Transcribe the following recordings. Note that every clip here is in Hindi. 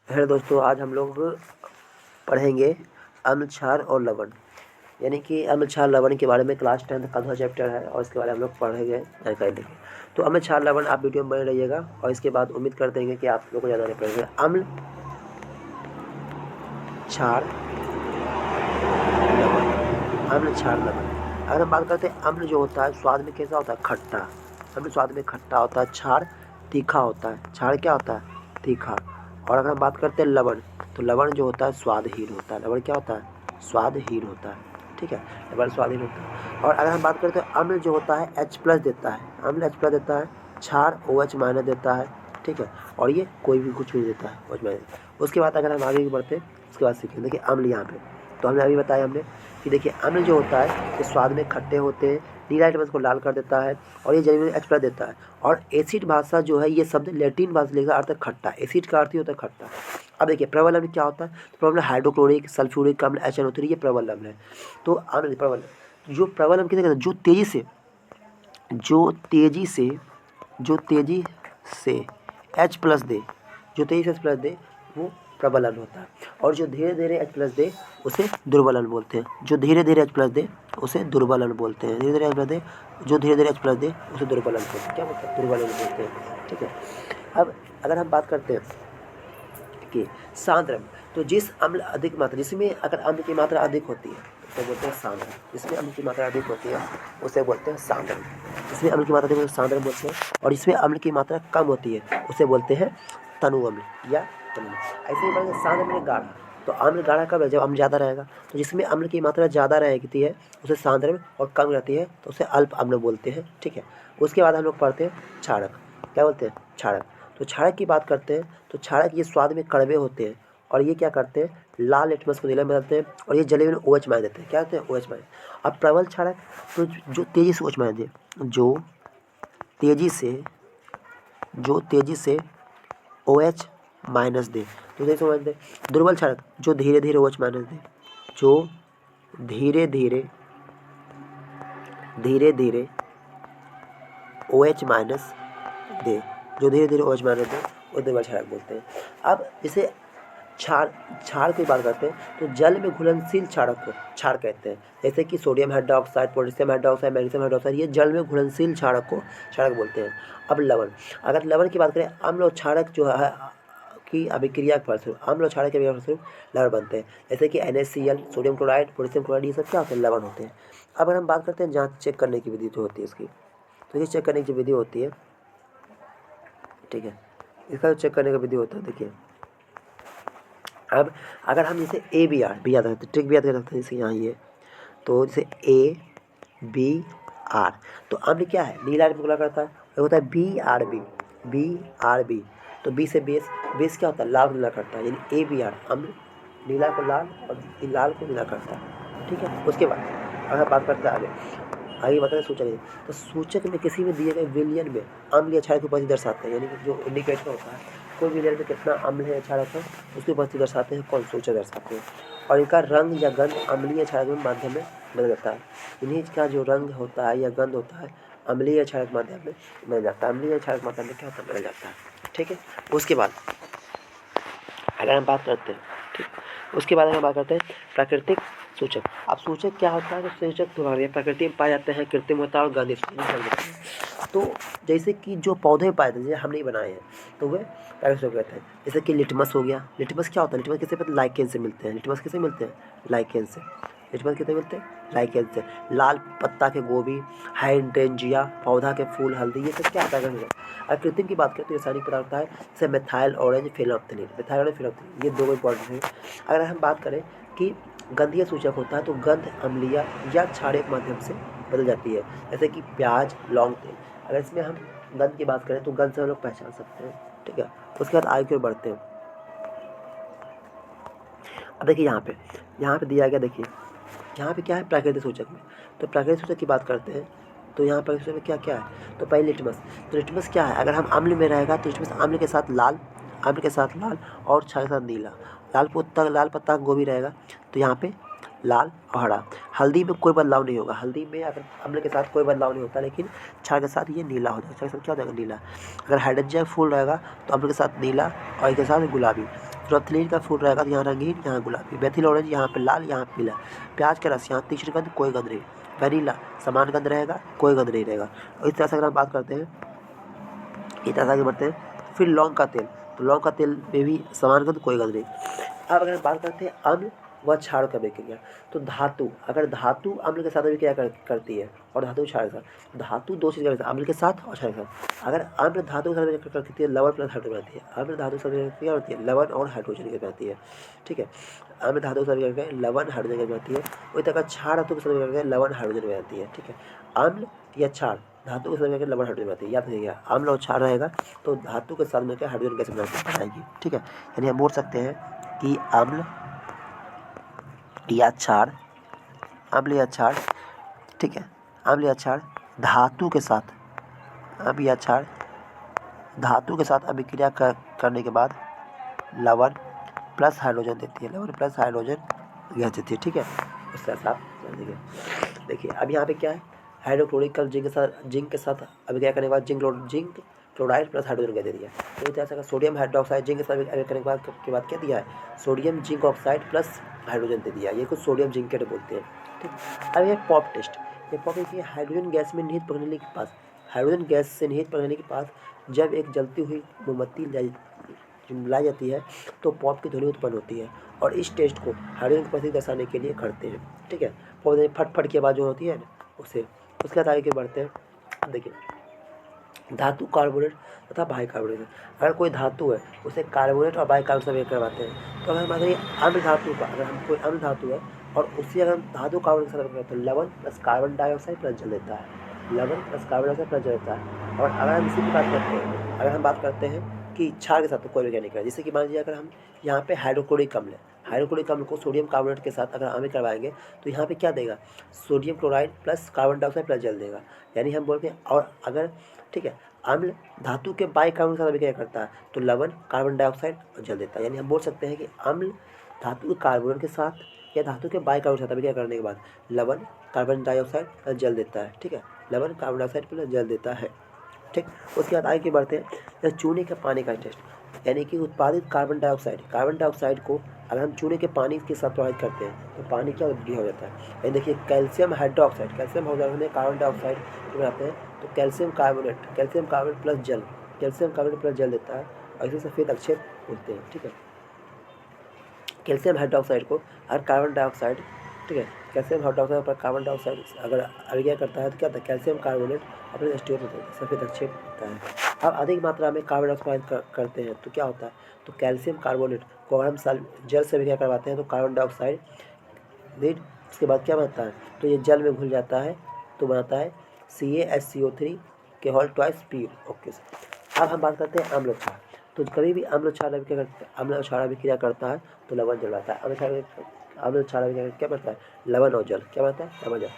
हेलो दोस्तों, आज हम लोग पढ़ेंगे अम्ल क्षार और लवण, यानी कि अम्ल क्षार लवण के बारे में। क्लास 10 का दूसरा चैप्टर है और इसके बारे में हम लोग पढ़ेंगे, जानकारी लेंगे। तो अम्ल क्षार लवण आप वीडियो में बने रहिएगा और इसके बाद उम्मीद करते हैं कि आप लोग को ज़्यादा नहीं पड़ेगा। अम्ल क्षार लवण, अम्ल क्षार लवण। अगर हम बात करते हैं, अम्ल जो होता है स्वाद में कैसा होता है? खट्टा। अम्ल स्वाद में खट्टा होता है। क्षार तीखा होता है। क्षार क्या होता है? तीखा। और अगर हम बात करते हैं लवण, तो लवण जो होता है स्वादहीन होता है। लवण क्या होता है? स्वादहीन होता है। ठीक है, लवण स्वादहीन होता है। और अगर हम बात करते हैं, अम्ल जो होता है H+ देता है। अम्ल H+ देता है। क्षार OH- देता है। ठीक है, और ये कोई भी कुछ नहीं देता है, OH-। उसके बाद अगर हम आगे भी बढ़ते हैं, उसके बाद सीखेंगे। देखिए अम्ल यहाँ पे, तो हमने अभी बताया हमने कि देखिए अम्ल जो होता है ये स्वाद में खट्टे होते हैं, नीला लिटमस को लाल कर देता है और ये जल में H+ देता है। और एसिड भाषा जो है, ये शब्द लैटिन भाषा लेकर अर्थ है खट्टा। एसिड का अर्थ ही होता है खट्टा। अब देखिए प्रबल अम्ल क्या होता है? तो प्रबल हाइड्रोक्लोरिक सल्फ्यूरिक अम्ल HNO3, ये प्रबल अम्ल है। तो अम्ल प्रबल, जो प्रबल अम्ल किसे कहते हैं? जो तेजी से H+ दे, जो तेजी से H+ दे वो प्रबल अम्ल होता है। और जो धीरे धीरे H+ दे उसे दुर्बल अम्ल बोलते हैं। जो धीरे धीरे H+ दे उसे दुर्बल अम्ल बोलते हैं। धीरे धीरे H+ दे, जो धीरे धीरे H+ दे उसे दुर्बल अम्ल बोलते हैं। क्या बोलते हैं? दुर्बल अम्ल बोलते हैं। ठीक है, अब अगर हम बात करते हैं कि सांद्र अम्ल, तो जिस अम्ल अधिक मात्रा, जिसमें अगर अम्ल की मात्रा अधिक होती है उसे बोलते हैं सांद्र। जिसमें अम्ल की मात्रा अधिक होती है उसे बोलते हैं सांद्र। जिसमें अम्ल की मात्रा अधिक होती है सांद्र बोलते हैं, और जिसमें अम्ल की मात्रा कम होती है उसे बोलते हैं तनु अम्ल या तनु। ऐसे ही बोलेंगे सांद्र में गाढ़ा, तो अम्ल गाढ़ा कब है? जब अम्ल ज़्यादा रहेगा। तो जिसमें अम्ल की मात्रा ज़्यादा रहती है उसे सांद्र में, और कम रहती है तो उसे अल्प अम्ल बोलते हैं। ठीक है, उसके बाद हम लोग पढ़ते हैं क्षारक। क्या बोलते हैं? क्षारक। तो क्षारक की बात करते हैं, तो क्षारक ये स्वाद में कड़वे होते हैं और ये क्या करते हैं? लाल लिटमस को नीला में बदलते हैं और ये जले में OH- देते हैं। क्या देते हैं? OH-। अब प्रबल क्षारक, तो जो तेजी से OH- दे, जो तेजी से OH- दे, तो तेजी से OH दे। दुर्बल क्षारक, जो धीरे धीरे OH- दे, जो धीरे धीरे OH- दे, जो धीरे धीरे OH- दे, वो दुर्बल क्षारक बोलते हैं। अब जैसे क्षार की बात करते हैं, तो जल में घुलनशील क्षारक को क्षार कहते हैं। जैसे कि sodium hydroxide, potassium hydroxide, magnesium hydroxide, ये जल में घुलनशील क्षारक को क्षारक बोलते हैं। अब लवण, अगर लवण की बात करें, अम्ल और क्षारक जो है की अभिक्रिया के फलस्वरूप, अम्ल और क्षारक की अभिक्रिया के फलस्वरूप लवण बनते हैं। जैसे कि NaCl, sodium chloride, potassium chloride, ये सब क्या होते हैं? लवण होते हैं। अब अगर हम बात करते हैं जाँच चेक करने की विधि जो होती है इसकी, तो ये चेक करने की विधि होती है। ठीक है, इसका जो चेक करने का विधि होता है, देखिए अब अगर हम जैसे ABR याद रखते हैं, ट्रिक भी याद रखते हैं, जैसे यहाँ ये, तो जैसे ABR, तो अम्ल क्या है? नीला रंग करता है, वो होता है BRB। तो B से बेस क्या होता है? लाल नीला करता है, यानी ABR अम्ल नीला को लाल और लाल को नीला करता है। ठीक है, उसके बाद अगर बात करते हैं आगे बताएं सूचक। तो सूचक में किसी भी दिए गए विलयन में अम्ल या क्षारक की उपस्थिति दर्शाते हैं, यानी कि जो इंडिकेटर होता है कोई विलयन में कितना अम्ल है या क्षारक है उसकी उपस्थिति दर्शाते हैं, कौन? सूचक दर्शाते हैं। और इनका रंग या गंध अम्लीय क्षारक में माध्यम में बदल जाता है। इन्हीं का जो रंग होता है या गंध होता है अम्लीय क्षारक माध्यम में बदल जाता है। अम्लीय क्षारक माध्यम में क्या होता है? बदल जाता है। ठीक है, उसके बाद अगर हम बात करते हैं, ठीक, उसके बाद हम बात करते हैं प्राकृतिक सूचक। अब सूचक क्या होता है? तो सूचक तुम्हारे प्रकृति में पाए जाते हैं, कृत्रिम होता है और गंध इसमें। तो जैसे कि जो पौधे पाए थे, हम नहीं बनाए हैं, तो वे प्राकृतिक सूचक कहते हैं। जैसे कि लिटमस हो गया। लिटमस क्या होता है? लिटमस किससे पता? लाइकेन से मिलते हैं। लिटमस किससे मिलते हैं? लाइकेन से। लिटमस किससे मिलते हैं? लाइकेन से। लाल पत्ता के गोभी, हाइड्रेंजिया पौधा के फूल, हल्दी, ये सब क्या होता है? अगर कृत्रिम की बात करें तो रासायनिक पदार्थ होता है, जैसे मिथाइल ऑरेंज फिनोल्फ्थालीन। मिथाइल ऑरेंज फिनोल्फ्थालीन, ये दो इंपॉर्टेंट हैं। अगर हम बात करें कि गंधीय सूचक होता है, तो गंध अम्लीय या क्षारीय के माध्यम से बदल जाती है। जैसे कि प्याज, लौंग, तेल। अगर इसमें हम गंध की बात करें तो गंध से हम लोग पहचान सकते हैं। ठीक है, उसके बाद आगे की ओर बढ़ते हैं। अब देखिए यहाँ पे दिया गया, देखिए यहाँ पे क्या है? प्राकृतिक सूचक में, तो प्राकृतिक सूचक की बात करते हैं, तो यहाँ प्राकृतिक सूचक में क्या क्या है? तो पहले लिटमस। तो लिटमस क्या है? अगर हम अम्ल में रहेगा तो लिटमस अम्ल के साथ लाल, और क्षार के साथ नीला। लाल पत्ता गोभी रहेगा तो यहाँ पे लाल और हरा। हल्दी में कोई बदलाव नहीं होगा। हल्दी में अगर अम्ल के साथ कोई बदलाव नहीं होता, लेकिन क्षार के साथ ये नीला हो जाएगा। क्षार के साथ क्या हो जाएगा? नीला। अगर हाइड्रोजन फूल रहेगा तो अम्ल के साथ नीला और इसके साथ गुलाबी। प्रोथिलीन का फूल रहेगा तो यहाँ रंगीन, यहाँ गुलाबी। मेथिल ऑरेंज यहाँ पे लाल, यहाँ पीला। प्याज का रस यहाँ तीसरी गंध, कोई गंध नहीं। वनीला समान गंध रहेगा, कोई गंध नहीं रहेगा। और इस तरह से अगर हम बात करते हैं, इस तरह से आगे बढ़ते हैं। फिर लौंग का तेल, तो लौंग का तेल में भी समान गंध, कोई गंध नहीं। अब अगर हम बात करते हैं अम्ल व क्षार का अभिक्रिया, तो धातु, अगर धातु अम्ल के साथ अभिक्रिया करती है और धातु क्षार के साथ, धातु दो चीज़ का अम्ल के साथ और क्षार के साथ। अगर अम्ल धातु के साथ अभिक्रिया करती है, लवण प्लस हाइड्रोजन बनती है। अम्ल धातु के साथ अभिक्रिया होती है, लवण और हाइड्रोजन की बनती है। ठीक है, अम्ल धातु के साथ अभिक्रिया करके लवण हाइड्रोजन की बनती है। उसी तरह क्षार धातु के साथ अभिक्रिया करके लवण हाइड्रोजन बनती है। ठीक है, अम्ल या क्षार धातु के साथ मिलकर लवण हाइड्रोजन बनती है। याद रखिएगा, अम्ल और क्षार रहेगा तो धातु के साथ मिलकर हाइड्रोजन गैस बनाएगी। ठीक है, यानी हम बोल सकते हैं कि अम्ल या क्षार, अम्ल या क्षार, ठीक है, अम्ल या क्षार धातु के साथ, अम्ल या क्षार धातु के साथ अभिक्रिया करने के बाद लवण प्लस हाइड्रोजन देती है, लवण प्लस हाइड्रोजन गैस देती है। ठीक है, उस तरह से आप समझ लीजिए। देखिए अब यहाँ पे क्या है, हाइड्रोक्लोरिक जिंक के साथ अभिक्रिया करने के बाद zinc chloride plus hydrogen gas दे दिया। तो इस तरह से सोडियम हाइड्रोक्साइड जिंक के साथ अभिक्रिया करने के बाद क्या दिया है, sodium zinc oxide plus hydrogen दे दिया। ये कुछ सोडियम जिंक के बोलते हैं। ठीक, अब ये पॉप टेस्ट, ये पॉप टेस्ट हाइड्रोजन गैस में निहित प्रणाली के पास, हाइड्रोजन गैस से निहित प्रणाली के पास जब एक जलती हुई मोमबत्ती लाई जाती है तो पॉप की ध्वनि उत्पन्न होती है। और इस टेस्ट को हाइड्रोजन की उपस्थिति दर्शाने के लिए करते हैं। ठीक है, पौधे फट फट की आवाज़ जो होती है ना उसे। उसके बाद आगे बढ़ते हैं। अब देखिए धातु कार्बोनेट तथा बाइकार्बोनेट, अगर कोई धातु है उसे कार्बोनेट और बाइकार्बोनेट से अभिक्रिया करवाते हैं। तो अगर हम अगर अम्ल धातु का, अगर हम कोई अम्ल धातु है और उसी अगर हम धातु कार्बोनेट के साथ अभिक्रिया करते हैं, लवण प्लस कार्बन डाइऑक्साइड प्लस जल देता है, लवण प्लस कार्बन डाइऑक्साइड प्लस जल देता है। और अगर हम इसी की बात करते हैं, अगर हम बात करते हैं कि क्षार के साथ तो कोई अभिक्रिया नहीं करेगा। जैसे कि मान लीजिए अगर हम यहाँ पे हाइड्रोक्लोरिक अम्ल है, हाइड्रोक्लोरिक अम्ल को सोडियम कार्बोनेट के साथ अगर अम्ल करवाएंगे तो यहाँ पे क्या देगा, sodium chloride plus carbon dioxide plus जल देगा। यानी हम बोलते हैं, और अगर ठीक है अम्ल धातु के बाइकार्बोनेट के साथ अभिक्रिया करता है तो लवण कार्बन डाइऑक्साइड और जल देता है। यानी हम बोल सकते हैं कि अम्ल धातु के कार्बोनेट के साथ या धातु के बाइकार्बोनेट के साथ अभिक्रिया करने के बाद लवण कार्बन डाइऑक्साइड प्लस जल देता है। ठीक है, लवण कार्बन डाइऑक्साइड प्लस जल देता है। ठीक, उसके बाद आगे बढ़ते हैं जैसे चूने के पानी का टेस्ट, यानी कि उत्पादित कार्बन डाइऑक्साइड को अगर हम चूने के पानी के साथ प्रभावित करते हैं तो पानी क्या हो जाता है। यानी देखिए कैल्शियम हाइड्रोक्साइड में कार्बन डाइऑक्साइड बनाते हैं तो कैल्शियम कार्बोनेट प्लस जल देता है और इसे सफ़ेद अक्षर बोलते हैं। ठीक है, कैल्शियम हाइड्रोक्साइड को अगर कार्बन डाइऑक्साइड, ठीक है, कैल्शियम हाइड्रोक्साइड पर कार्बन डाइऑक्साइड अगर अभिक्रिया करता है तो क्या होता है, कैल्शियम कार्बोनेट अपने स्टेट होता है, सफ़ेद अक्षर होता है। अब अधिक मात्रा में कार्बन डाइऑक्साइड करते हैं तो क्या होता है, तो कैल्शियम कार्बोनेट को अगर हम जल से अभिक्रिया करवाते हैं तो कार्बन डाइऑक्साइड लीड, उसके बाद क्या बनता है, तो ये जल में घुल जाता है तो बनाता है CaHCO3 के whole twice P. Okay sir, अब हम बात करते हैं अम्ल क्षार। तो कभी भी अम्ल क्षार अभिक्रिया करता है तो लवण जल जाता है। अम्ल क्षार अभिक्रिया क्या बनता है, लवण और जल। क्या बनता है, लवण जल।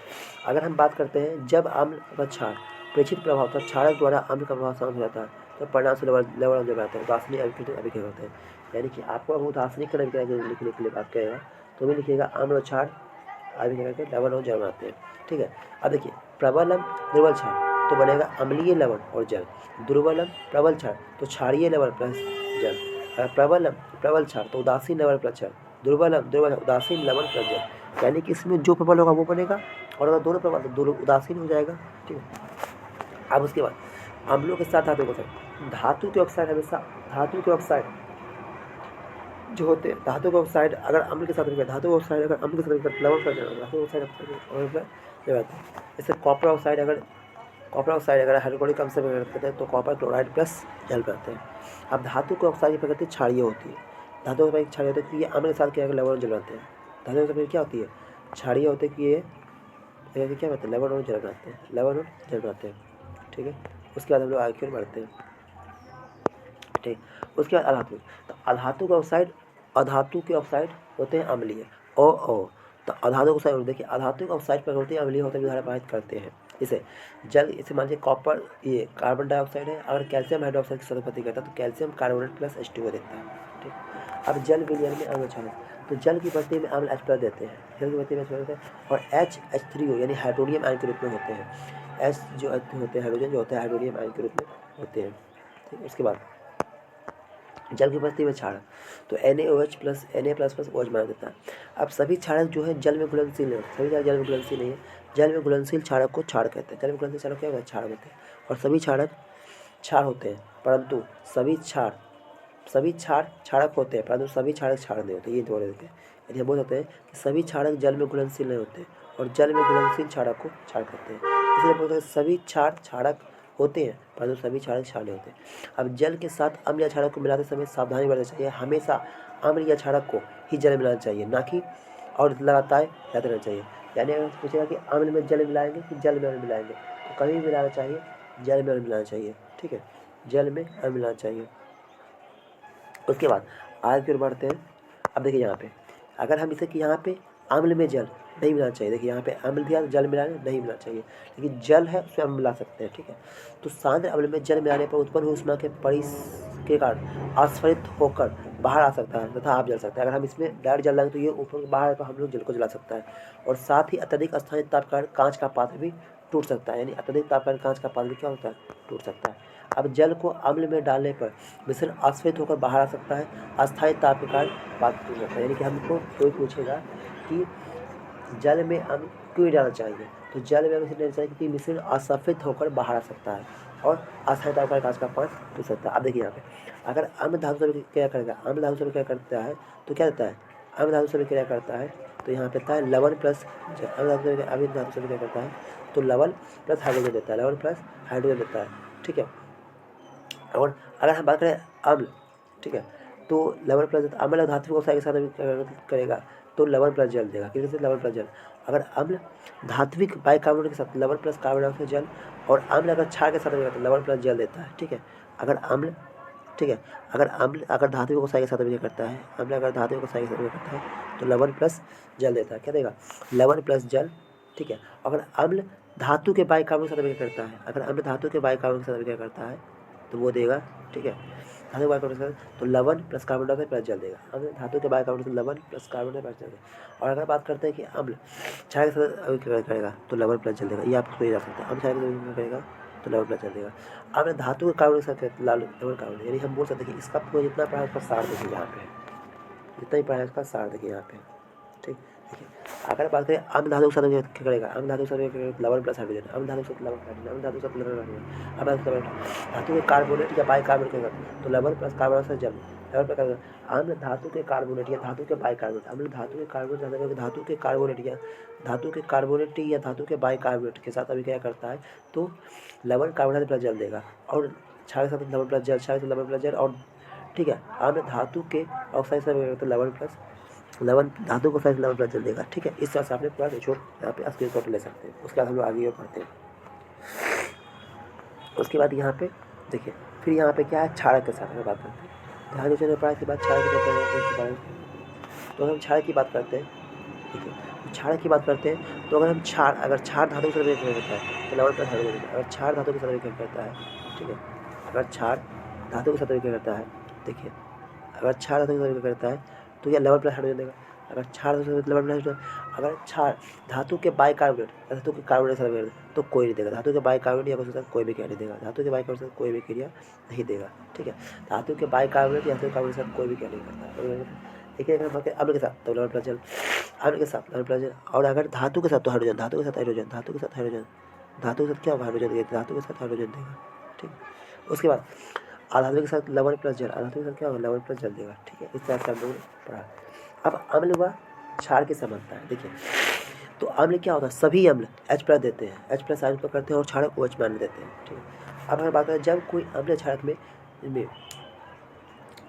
अगर हम बात करते हैं जब अम्ल व क्षार प्रेक्षित प्रभाव तथा क्षारक द्वारा अम्ल का प्रभाव शांत हो जाता है तो परिणाम से लवण और जल बनता है। उदासीन अभिक्रिया होता है। यानी कि आपको उदासीन अभिक्रिया लिखने के लिए बात करेगा तो भी लिखिएगा अम्ल और क्षार अभिक्रिया करके लवण और जल बनाते हैं। ठीक है, अब देखिए प्रबलम दुर्बल क्षार तो बनेगा अम्लीय लवण और जल, दुर्बलम प्रबल क्षार तो क्षारीय लवण प्लस जल, प्रबल क्षार तो उदासीन लवण प्लस जल, दुर्बल उदासीन लवण प्लस जल। यानी कि इसमें जो प्रबल होगा वो बनेगा और अगर दोनों प्रबल तो दोनों उदासीन हो जाएगा। ठीक है, अब उसके बाद अम्लों के साथ धातु के ऑक्साइड हमेशा जो होते हैं, धातु के ऑक्साइड अगर अम्ल के साथ लवण कर जाता है। जैसे कॉपर ऑक्साइड अगर हाइड्रोक्लोरिक अम्ल से करते हैं तो कॉपर क्लोराइड प्लस जल करते हैं। अब धातु के ऑक्साइड की प्रकृति क्षारीय होती है। धातु की क्षारीय होती है कि ये अम्ल के साथ क्या लवण और जल बनाते हैं। धातु की क्या होती है, क्षारीय होते हैं कि ये क्या बनाते हैं, लवण और जल बनाते हैं। ठीक है, उसके बाद हम लोग आगे की ओर बढ़ते हैं। ठीक, उसके बाद अधातु, तो अधातु के ऑक्साइड होते हैं अम्लीय ओ तो अधातु के ऑक्साइड देखिए, अधातु के ऑक्साइड प्रकृति अम्लीय होते हुए धारा प्रभावित करते हैं। इसे मान लीजिए कॉपर, ये कार्बन डाइऑक्साइड है, अगर कैल्शियम हाइड्रोक्साइड के साथ उत्पत्ति करता है तो कैल्शियम कार्बोनेट प्लस H2O देता है। ठीक, अब जल विलयन में अम्ल क्षार, तो जल की प्रति में अम्ल H+ देते हैं, और H3O यानी हाइड्रोनियम आयन के रूप में होते हैं। H जो होते हैं हाइड्रोजन जो होते हैं हाइड्रोनियम आयन के रूप में होते हैं। ठीक, उसके बाद जल की उपस्थिति में क्षारक, तो NaOH plus Na plus plus OH बना देता है। अब सभी क्षारक जो है जल में घुलनशील नहीं होते, सभी क्षारक जल में घुलनशील नहीं है। जल में घुलनशील क्षारक को क्षार कहते हैं। जल में घुलनशील क्षारक क्या होता है? क्षार होते हैं। और सभी क्षारक क्षार होते हैं, परंतु सभी क्षार क्षारक होते हैं, परंतु सभी क्षारक क्षार नहीं होते। ये बोल देते हैं, यानी हम बोल सकते हैं कि सभी क्षारक जल में घुलनशील नहीं होते और जल में घुलनशील क्षारक को क्षार कहते हैं। इसलिए बोलते हैं सभी क्षार क्षारक होते हैं, परंतु सभी क्षारक क्षार नहीं होते। अब जल के साथ अम्ल या क्षारक को मिलाते समय सावधानी बरतनी चाहिए। हमेशा अम्ल या क्षारक को ही जल में मिलाना चाहिए, ना कि और लगातार मिलाते रहना चाहिए। यानी अगर पूछेगा कि अम्ल में जल मिलाएंगे कि जल में अम्ल मिलाएंगे, तो कभी भी मिलाना चाहिए जल में अम्ल मिलाना चाहिए। ठीक है, जल में अम्ल मिलाना चाहिए। उसके बाद आगे की ओर बढ़ते हैं। अब देखिए यहाँ पे अगर हम इसे कि यहाँ पे अम्ल में जल नहीं मिलाना चाहिए, देखिए यहाँ पे अम्ल दिया तो जल मिलाने नहीं मिलाना चाहिए, लेकिन जल है उसमें अम्ल मिला सकते हैं। ठीक है, तो सांद्र अम्ल में जल मिलाने पर उत्पन्न हुई ऊष्मा के के कारण अस्फलित होकर बाहर आ सकता है तथा आप जल सकता है। अगर हम इसमें डायरेक्ट जल डालेंगे तो ये ऊपर बाहर पर हम लोग जल को जला सकता है। और साथ ही अत्यधिक स्थानीय ताप के कारण कांच का पात्र भी टूट सकता है, यानी अत्यधिक ताप के कारण कांच का पात्र भी क्या होता है? टूट सकता है। अब जल को अम्ल में डालने पर मिश्रण अस्फलित होकर बाहर आ सकता है, अस्थायी ताप के कारण पात्र टूट सकता है। यानी कि हमको कोई पूछेगा कि जल में अम्ल क्यों डालना चाहिए, तो जल में अम्ल डालना चाहिए क्योंकि मिश्रण अस्फलित होकर बाहर आ सकता है और अस्थायी ताप के कारण कांच का पात्र टूट सकता है। अब देखिए यहाँ पे अगर अम्ल धातु से क्या करेगा, अम्ल धातु से क्या करता है तो क्या देता है? अम्ल धातु से क्या करता है तो यहाँ पे था लवण प्लस अम्ल धातु से क्या करता है तो लवण प्लस हाइड्रोजन देता है, लवण प्लस हाइड्रोजन देता है। ठीक है, और अगर हम बात करें अम्ल, ठीक है, तो लवण प्लस अम्ल धात्विक ऑक्साइड के साथ करेगा तो लवण प्लस जल देगा। किसी से लवण प्लस जल। अगर अम्ल धात्विक बाइकार्बोनेट के साथ लवण प्लस कार्बन डाइऑक्साइड जल, और अम्ल अगर क्षार के साथ तो लवण प्लस जल देता है। ठीक है, अगर अम्ल, ठीक है, अगर धात्विक ऑक्साइड के साथ क्या करता है, अम्ल अगर धात्विक ऑक्साइड के साथ क्या करता है तो लवण प्लस जल देता है। क्या देगा? लवण प्लस जल। ठीक है, अगर अम्ल धातु के बाइकार्बोनेट के साथ क्या करता है, अगर अम्ल धातु के बाइकार्बोनेट के साथ क्या करता है तो वो देगा। ठीक है, धातु के बाइकार्बोनेट तो लवण प्लस कार्बन डाइऑक्साइड प्लस जल देगा। अम्ल धातु के बाइकार्बोनेट से लवण प्लस कार्बन डाइऑक्साइड प्लस जल देगा। और अगर बात करते हैं कि अम्ल क्षार के साथ क्या करेगा तो लवण प्लस जल देगा। ये आपको जा सकता है, अम्ल क्षार के साथ क्या करेगा तो लवण प्लस जल देगा। अम्ल धातु के कार्बन के साथ लवण कार्बन, यानी हम बोल सकते हैं कि इसका पूरा जितना पढ़ा है उसका सार देखिए यहाँ पे, जितना ही पढ़ा है उसका सार देखिए यहाँ पे। ठीक, देखिए अगर बात करें अम्ल धातु के साथ क्या करेगा, अम्ल धातु के साथ लवण प्लस हाइड्रोजन, अम्ल धातु के साथ लवण हाइड्रोजन, अम्ल धातु के साथ लवण हाइड्रोजन, अम्ल धातु के साथ धातु के कार्बोनेट या बाइकार्बोनेट के साथ तो लवण प्लस कार्बन से जल, लवण प्लस कार्बन। अम्ल धातु के कार्बोनेट या धातु के बाइकार्बोनेट, अम्ल धातु के कार्बोनेट धातु के कार्बोनेट या धातु के बाइकार्बोनेट के साथ अभी क्या करता है तो लवण कार्बन प्लस जल देगा। और क्षार के साथ लवण प्लस जल, क्षार के साथ लवण प्लस जल। और ठीक है, अम्ल धातु के ऑक्साइड से लवण प्लस लवण धातु को साइज लवण प्लस जल देगा। ठीक है, इस तरह से आपने पूरा निचोड़ यहाँ पे स्क्रीनशॉट ले सकते हैं। उसके बाद हम लोग आगे और पढ़ते हैं। उसके बाद यहाँ पे देखिए फिर यहाँ पे क्या है क्षारक के साथ में बात करते हैं। ध्यान देने पढ़ाई के बाद क्षारक के बारे में तो हम क्षारक की बात करते हैं। देखिए क्षारक की बात करते हैं तो अगर क्षार धातु के साथ करता है तो लवण प्लस हाइड्रोजन, अगर क्षार धातु के साथ क्या करता है, ठीक है, अगर क्षार धातु के साथ क्या करता है, देखिए अगर क्षार धातु के साथ क्या करता है तो यह लवण प्लस हाइड्रोजन देगा। अगर क्षार लवण प्लस हाइड्रोजन, अगर क्षार धातु के बाइकार्बोनेट धातु के कार्बोनेट के साथ तो कोई नहीं देगा। धातु के बाइकार्बोनेट या उसके साथ कोई भी क्रिया नहीं देगा, धातु के बाइकार्बोनेट के साथ कोई भी क्रिया नहीं देगा। ठीक है, धातु के बाइकार्बोनेट या धातु के कार्बोनेट के साथ कोई भी क्रिया नहीं करता। देखिए अगर अम्ल के साथ तो लवण प्लस जल, अम्ल के साथ लवण प्लस जल। और अगर धातु के साथ तो हाइड्रोजन, धातु के साथ हाइड्रोजन, धातु के साथ हाइड्रोजन, धातु के साथ क्या होगा हाइड्रोजन देगा, धातु के साथ हाइड्रोजन देगा। ठीक, उसके बाद आधातु के साथ लवण प्लस जल, आधातु के साथ क्या होगा लवण प्लस जल देगा। ठीक है, इस तरह से हम लोगों ने पढ़ा। अब अम्ल व क्षार की समानता है। देखिए तो अम्ल क्या होता है, सभी अम्ल H प्लस देते हैं, H प्लस आयन पर करते हैं और क्षारक OH मान देते हैं। ठीक है, अब हम बात करें जब कोई अम्ल क्षारक में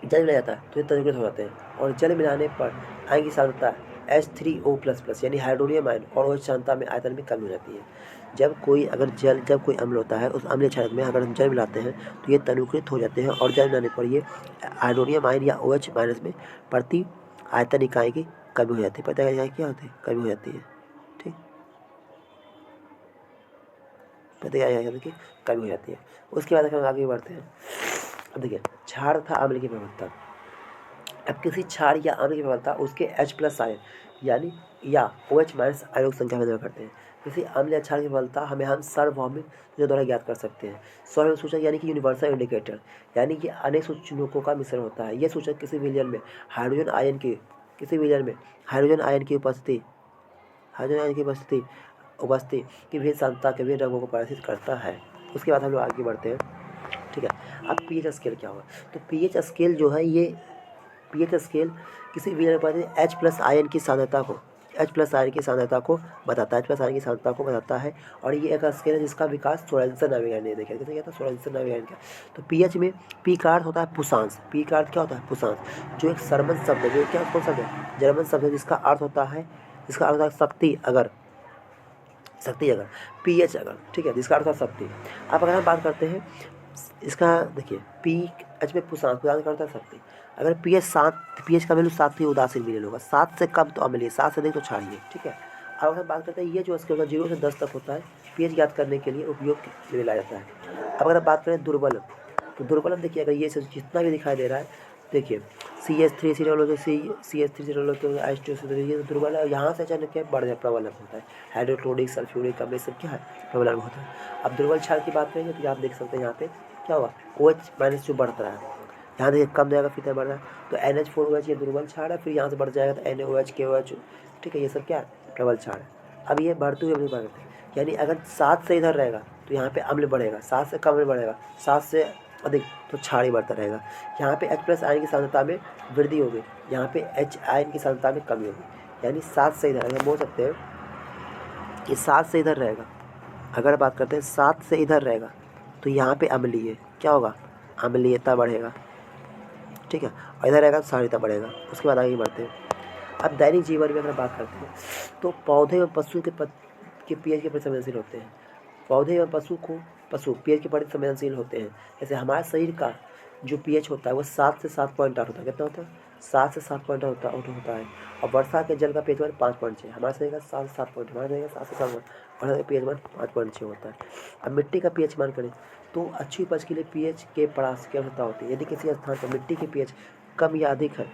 जल मिला जाता है तो ये तनुकृत हो जाते हैं और जल मिलाने पर आयन की सांद्रता H3O++ यानी हाइड्रोनियम आयन और OH सांद्रता में आयतन में कमी हो जाती है। जब कोई अम्ल होता है उस अम्लीय क्षारक में अगर हम जल मिलाते हैं तो ये तनुकृत हो जाते हैं और जल मिलाने पर ये हाइड्रोनियम आयन या OH माइनस में प्रति आयतन इकाई की कमी हो जाती है। पता है क्या होती है, कमी हो जाती है। ठीक, पता है कि कमी हो जाती है। उसके बाद हम आगे बढ़ते हैं। अब देखिए क्षार तथा अम्ल की प्रवणता। अब किसी क्षार या अम्ल की प्रवणता उसके H+ आयन यानी या OH- आयनों की संख्या में निर्भर करते हैं। किसी अम्ल या क्षार की विफलता हमें हम सार्वभौमिक सूचक द्वारा ज्ञात कर सकते हैं। सार्वभौमिक सूचक यानी कि यूनिवर्सल इंडिकेटर, यानी कि अनेक सूचकों का मिश्रण होता है। यह सूचक किसी विलयन में हाइड्रोजन आयन की उपस्थिति की विभिन्न सांद्रता के विभिन्न रंगों को प्रदर्शित करता है। उसके बाद हम लोग आगे बढ़ते हैं। ठीक है, अब पीएच स्केल क्या हुआ? तो पीएच स्केल जो है, ये पीएच स्केल किसी विलयन पर H प्लस आयन की सांद्रता को बताता है। और ये एक स्केल है जिसका विकास सोरेनसन नाविक ने देखा। कैसे किया था? सोरेनसन नाविक ने किया। तो पीएच में पी का अर्थ होता है पुषांश। पी का अर्थ क्या होता है? पुषांश, जो एक जर्मन शब्द है, जो क्या कौन शब्द है? जर्मन शब्द है, जिसका अर्थ होता है शक्ति अगर, पीएच अगर, ठीक है, जिसका अर्थ होता है शक्ति। अब अगर हम बात करते हैं इसका, देखिए पीएच में पुषांश का अर्थ होता है शक्ति। अगर पीएच का वैल्यू 7 ही उदासीन विलयन होगा, 7 से कम तो अम्लीय, 7 से अधिक तो क्षारीय। ठीक है, अब हम बात करते हैं ये जो स्केल होगा 0 से 10 तक होता है, पीएच ज्ञात करने के लिए उपयोग में लाया जाता है। अब अगर बात करें दुर्बलम, तो दुर्बलम देखिए, अगर ये जितना भी दिखाई दे रहा है, देखिए CH3 H2 ये तो दुर्बल है। यहाँ से अचानक क्या बढ़ जाए, प्रबलम होता है। हाइड्रोक्लोरिक, सल्फ्यूरिक अम्ल, सब क्या है? प्रबलम होता है। अब दुर्बल क्षार की बात करेंगे तो आप देख सकते हैं यहाँ पे क्या होगा, OH- जो बढ़ता है, यहाँ देखिए कम जाएगा फिर बढ़ रहा है, तो NH4OH ये दुर्बल क्षार है। फिर यहाँ से बढ़ जाएगा तो NaOH KOH, ठीक है, ये सब क्या है? प्रबल क्षार है। अब ये बढ़ते हुए बढ़ते हैं, यानी अगर 7 से इधर रहेगा तो यहाँ पे अम्ल बढ़ेगा, 7 से कम अम्ल बढ़ेगा, 7 से अधिक तो क्षारीय बढ़ता रहेगा। यहाँ पे H प्लस आयन की सांद्रता में वृद्धि होगी, यहाँ पे H आयन की सांद्रता में कमी होगी। यानी 7 से इधर, हम बोल सकते हैं कि 7 से इधर रहेगा। अगर बात करते हैं 7 से इधर रहेगा तो यहाँ पे अम्लीय क्या होगा? अम्लीयता बढ़ेगा, ठीक है, और इधर रहेगा तो क्षारीयता बढ़ेगा। उसके बाद आगे बढ़ते हैं। अब दैनिक जीवन में अगर बात करते हैं तो पौधे एवं पशु के पीएच के प्रति संवेदनशील होते हैं। पौधे एवं पशु पीएच के प्रति संवेदनशील होते हैं। जैसे हमारे शरीर का जो पीएच होता है वो 7 से 7.8 होता है। कितना होता है? 7 से 7.8 होता है। और वर्षा के जल का पीएच मान 5.6, हमारे शरीर का 7 से 7 हमारे शरीर का 7 से 7 और पीएच मान 5.6 होता है। अब मिट्टी का पीएच मान करें तो अच्छी उपज के लिए पीएच के परास की आवश्यकता होती है। यदि किसी स्थान पर मिट्टी की पीएच कम या अधिक है,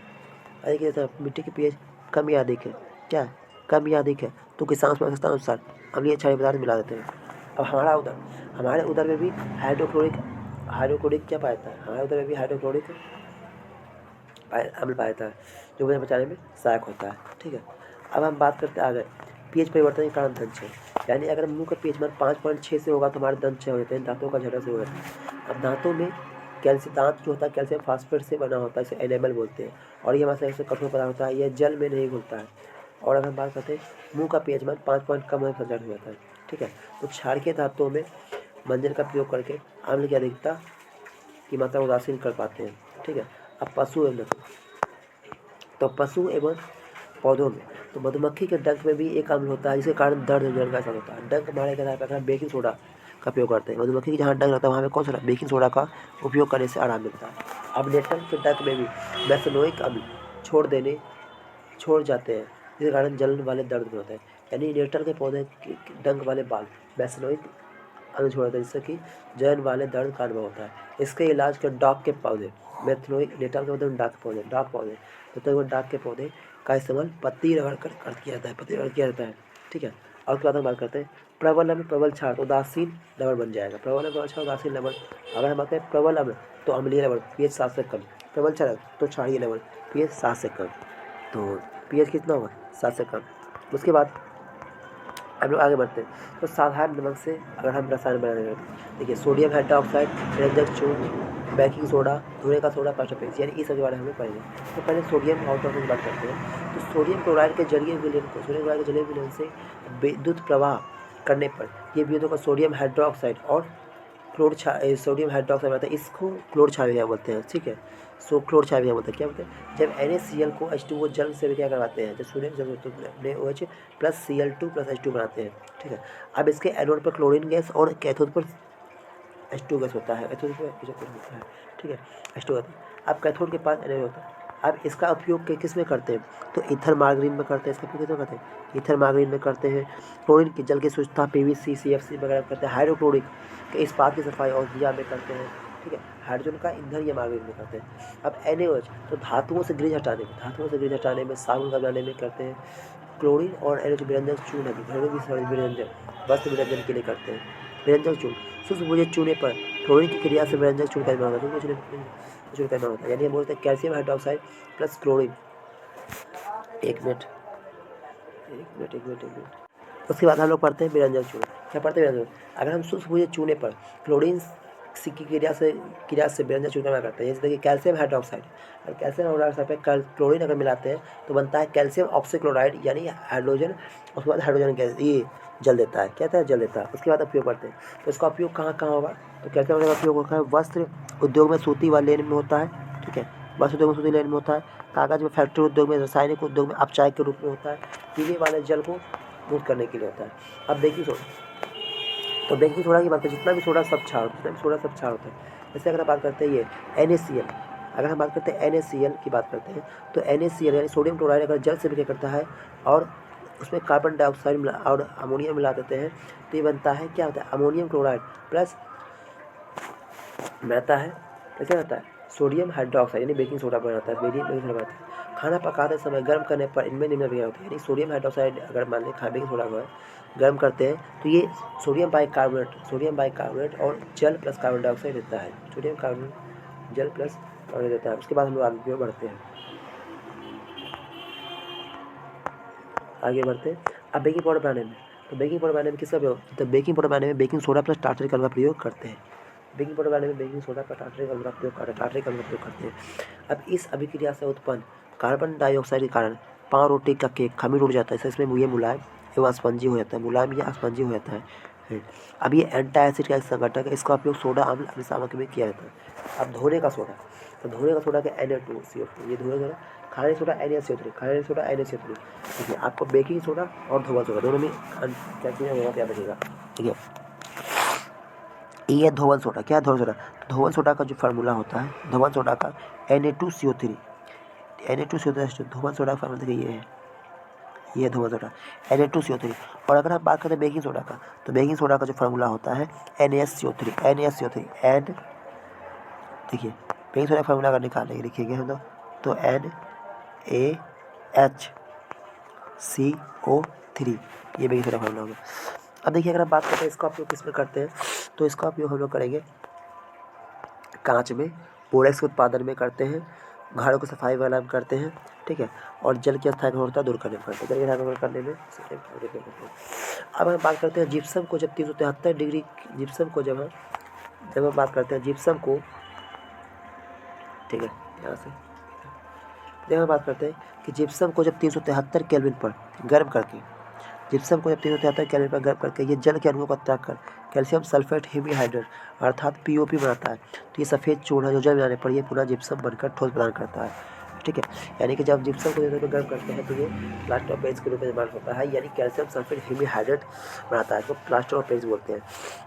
मिट्टी की पीएच कम या अधिक है, क्या है? कम या अधिक है, तो किसान उसमें आवश्यकतानुसार अम्लीय क्षारीय पदार्थ मिला देते हैं। अब हमारे उदर में भी हाइड्रोक्लोरिक क्या पाया जाता है? हमारे उदर में भी हाइड्रोक्लोरिक अम्ल पाया जाता है, जो वजन बचाने में सहायक होता है। ठीक है, अब हम बात करते हैं आगे पीएच परिवर्तन के कारण दंत क्षय। यानी अगर मुंह का पीएच मान 5.6 से होगा तो हमारे दंत क्षय हो जाते हैं, दांतों का झड़ा से हो जाता है। अब दांतों में दांत जो होता है कैल्शियम फास्फेट से बना होता है, इसे एनेमल बोलते हैं, और ये हमारे शरीर से कठोर पदार्थ होता है, यह जल में नहीं घुलता है। और अगर हम बात करते हैं मुंह का पीएच मान 5 पॉइंट कम हो जाता है। ठीक है, तो क्षारीय धातुओं में मंजन का प्रयोग करके अम्ल की अधिकता की मात्रा उदासीन कर पाते हैं। ठीक है, अब पशु एवं पौधों में तो मधुमक्खी के डंक में भी एक अम्ल होता है जिसके कारण दर्द और जलन का असर होता है। डंक मारने के आधार पर हम बेकिंग सोडा का प्रयोग करते हैं। मधुमक्खी की जहाँ डंक रहता है वहाँ पे कौन सा बेकिंग सोडा का उपयोग करने से आराम मिलता है। अब नेटल के डंक में भी बेंजोइक अम्ल छोड़ जाते हैं जिसके कारण जलन वाले दर्द में होता है। यानी नेटल के पौधे के डंक वाले बाल बेंजोइक अम्ल छोड़ देते हैं जिससे कि जलन वाले दर्द का अनुभव होता है। इसके इलाज के डॉग के पौधे मेथनोइक नेटल के पौधे डाक के पौधे का इस्तेमाल पत्ती रगड़ कर किया जाता है। ठीक है, और उसके बाद हम बात करते हैं प्रबल अम्ल प्रबल क्षार तो उदासीन लवण बन जाएगा। प्रबल अम्ल प्रबल क्षार उदासीन लवण। अगर हम बात करें प्रबल अम्ल तो अम्लीय लवण पीएच 7 से कम, प्रबल क्षार तो क्षारीय लवण पीएच 7 से कम। तो पीएच कितना होगा? 7 से कम। उसके बाद हम लोग आगे बढ़ते हैं। तो साधारण नमक से अगर हम रसायन बनाने लगते देखिए सोडियम हाइड्रोक्साइड, रंजक चूर्ण, बेकिंग सोडा, धुएं का सोडा, पास्टरपेस्ट, यानी इस सब के बारे में हमें पढ़ेंगे। तो पहले सोडियम हाइड्रोक्साइड की बात करते हैं। तो सोडियम क्लोराइड के जलीय विलयन से विद्युत प्रवाह करने पर ये विद्युतों का सोडियम हाइड्रोक्साइड और सोडियम हाइड्रोक्साइड बनता है। इसको क्लोर छाया बोलते हैं। ठीक है, सो क्लोर छाया बोलते हैं। क्या बोलते हैं? जब NaCl को H2O जल से क्या करवाते हैं, जब सोडियम जब OH plus Cl2 plus H2 बनाते हैं। ठीक है, अब इसके एनोड पर क्लोरीन गैस और कैथोड पर H2 गैस होता है। ठीक है, H2 होता है। अब कैथोड के पास एनोड होता है। अब इसका उपयोग किस में करते हैं? तो ईथर मार्गरीन में करते हैं। इसका उपयोग किस में करते हैं? ईथर मार्गरीन में करते हैं। क्लोरीन की जल की शुद्धता PVC CFC वगैरह करते हैं। हाइड्रोक्लोरिक के इस्पात की सफाई और दिया में करते हैं। ठीक है, हाइड्रोजन का ईंधन ये मार्ग में करते हैं। अब NaOH तो धातुओं से ग्रीज हटाने में साबुन का बनाने में करते हैं। क्लोरीन और NaOH विरंजक चूर्ण है, घरेलू विरंजन वस्त्र विरंजन के लिए करते हैं। विरंजक चूर्ण शुष्क भोज्य चूने पर क्लोरीन की क्रिया से विरंजक चूर्ण का निर्माण होता है। चूर्ण का निर्माण होता है, यानी हम बोलते हैं कैल्शियम हाइड्रोक्साइड प्लस क्लोरीन। एक मिनट। उसके बाद हम लोग पढ़ते हैं विरंजक चूर्ण। क्या पढ़ते हैं विरंजक? अगर हम शुष्क भोज्य चूने पर क्लोरीन की क्रिया से विरंजक चूर्ण का करते हैं। जैसे देखिए कैल्शियम हाइड्रोक्साइड, और कैल्शियम हाइड्रोक्साइड पर क्लोरीन अगर मिलाते हैं तो बनता है कैल्शियम ऑक्सीक्लोराइड, यानी हाइड्रोजन। उसके बाद हाइड्रोजन गैस ये जल देता है, कहता है जल देता है। उसके बाद उपयोग करते हैं, तो इसका उपयोग कहाँ कहाँ होगा? तो कैल्शियम का उपयोग होता है वस्त्र उद्योग में, सूती व लेन में होता है। ठीक है, वस्त्र उद्योग में, सूती लेन में होता है। कागज में, फैक्ट्री उद्योग में, रासायनिक उद्योग में अपचायक के रूप में होता है। पीने वाले जल को दूध करने के लिए होता है। अब बेकिंग सोडा, तो बेकिंग सोडा की बात करें, जितना भी सोडा सब क्षार होता है। जैसे अगर हम बात करते हैं ये NaCl, अगर हम बात करते हैं NaCl की बात करते हैं, तो NaCl यानी सोडियम क्लोराइड अगर जल से विक्रिया करता है और उसमें कार्बन डाइऑक्साइड और अमोनियम मिला देते हैं, तो ये बनता है, क्या होता है, अमोनियम क्लोराइड प्लस बनता है, कैसे बनता है, सोडियम हाइड्रोक्साइड, यानी बेकिंग सोडा बनाता है। बेकिंग सोडा बनाता है। खाना पकाते समय गर्म करने पर इनमें निम्न अभिक्रिया होती है, यानी सोडियम हाइड्रोक्साइड अगर मान लें बेकिंग सोडा को गर्म करते हैं तो ये सोडियम बाइकार्बोनेट और जल प्लस कार्बन डाइऑक्साइड देता है। सोडियम कार्बोनेट जल प्लस कार्बन देता है। उसके बाद हम लोग आगे बढ़ते हैं। अब बेकिंग पाउडर बनाने में, तो बेकिंग पाउडर बनाने में किसका प्रयोग? तो बेकिंग पाउडर बनाने में बेकिंग सोडा प्लस टार्टरिक अम्ल का प्रयोग करते हैं। बेकिंग पाउडर बनाने में बेकिंग सोडा प्लस टार्टरिक अम्ल का प्रयोग करते हैं। अब इस अभिक्रिया से उत्पन्न कार्बन डाइऑक्साइड के कारण पाव रोटी का केक खमीर उड़ जाता है। इसमें ये मुलायम एवं स्पंजी हो जाता है, अब ये एंटी एसिड का एक संघटक है। इसका उपयोग सोडा अम्ल अन्य सामग्री में किया जाता है। अब धोने का सोडा, तो धोने का सोडा के Na2CO4, ये धोने का खाने सोडा NaCO3। देखिए आपको बेकिंग सोडा और धोवन सोडा दोनों में क्या चीज़ है याद रखिएगा। ठीक है, ये धोवन सोडा, क्या है धोवन सोडा? धोवन सोडा का जो फार्मूला होता है, धोवन सोडा का Na2CO3, धोवन सोडा का फार्मूला देखिए ये है धोवन सोडा Na2CO3। और अगर हम बात करें बेकिंग सोडा का, तो बेकिंग सोडा का जो फार्मूला होता है NaSCO3 एंड देखिए बेकिंग सोडा का फार्मूला अगर निकालेंगे, लिखिएगा हम लोग, तो NaHCO3, ये बेकिंग सोडा फार्मूला होगा। अब देखिए अगर हम बात करते हैं इसका उपयोग किस में करते हैं, तो इसका उपयोग हम लोग करेंगे कांच में, बोरेक्स के उत्पादन में करते हैं, घरों की सफाई वाला में करते हैं। ठीक है, और जल की अस्थायी कठोरता दूर करने में करते हैं, अब हम बात करते हैं जिप्सम को। जब 373 डिग्री जिप्सम को जब हम बात करते हैं जिप्सम को, ठीक है, यहाँ से जब हम बात करते हैं कि जिप्सम को जब 373 केल्विन पर गर्म करके, ये जल के अणुओं का त्याग कर कैल्शियम सल्फेट हेमीहाइड्रेट अर्थात POP बनाता है, तो ये सफ़ेद चूर्ण है जो जल मिलाने पर ये पुनः जिप्सम बनकर ठोस प्रदान करता है। ठीक है, यानी कि जब जिप्सम को गर्म करते हैं तो ये प्लास्टर ऑफ पेरिस के रूप में निर्माण होता है, यानी कैल्शियम सल्फेट हेमीहाइड्रेट बनाता है, तो प्लास्टर ऑफ पेरिस बोलते हैं।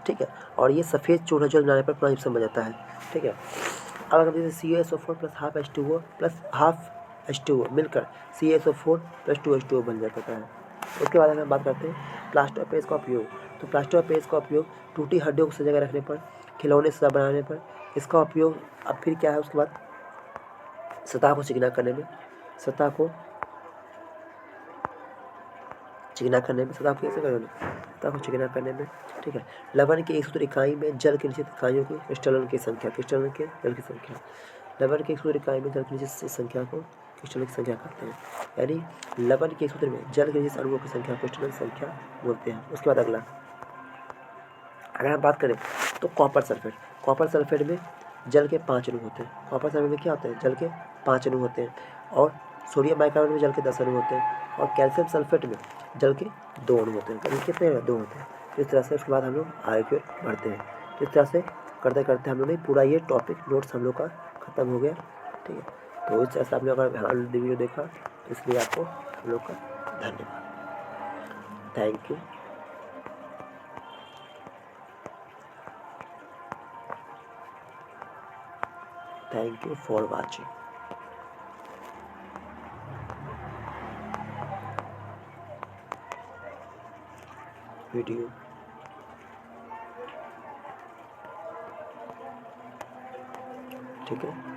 ठीक है, और ये सफ़ेद चूर्ण जल मिलाने पर पुनः जिप्सम बन जाता है। ठीक है, अब अगर जैसे CaSO4 प्लस हाफ H2O मिलकर CaSO4 प्लस 2H2O बन जाता है। उसके बाद अगर हम बात करते हैं प्लास्टर ऑफ पेरिस का उपयोग, तो प्लास्टर ऑफ पेरिस का उपयोग टूटी हड्डियों को जगह रखने पर, खिलौने सजा बनाने पर इसका उपयोग। अब फिर क्या है, उसके बाद सतह को चिकना करने में, सतह को चिकना करने में। ठीक है, लवण की 1 इकाई में जल की निश्चित इकाइयों की क्रिस्टलन की संख्या, लवण की 1 इकाई में जल की निश्चित संख्या को क्रिस्टलन की संख्या कहते हैं, यानी लवण के 1 सूत्र में जल के निश्चित अणुओं की संख्या क्रिस्टलन संख्या बोलते हैं। उसके बाद अगला अगर हम बात करें तो कॉपर सल्फेट में जल के 5 अणु होते हैं। कॉपर सल्फेट में क्या होते हैं? जल के 5 अणु होते हैं। और सोडियम बाइकार्बोनेट में जल के 10 अणु होते हैं। और कैल्शियम सल्फेट में जल के 2 अणु होते हैं। कितने? 2 होते हैं। इस तरह से उसके बाद हम लोग आगे की ओर बढ़ते हैं। इस तरह से करते करते हम लोग ने पूरा ये टॉपिक नोट्स हम लोग का ख़त्म हो गया। ठीक है, तो इस तरह से आपने अगर वीडियो देखा तो इसलिए आपको हम लोग का धन्यवाद। Thank you. Thank you for watching video. ठीक है।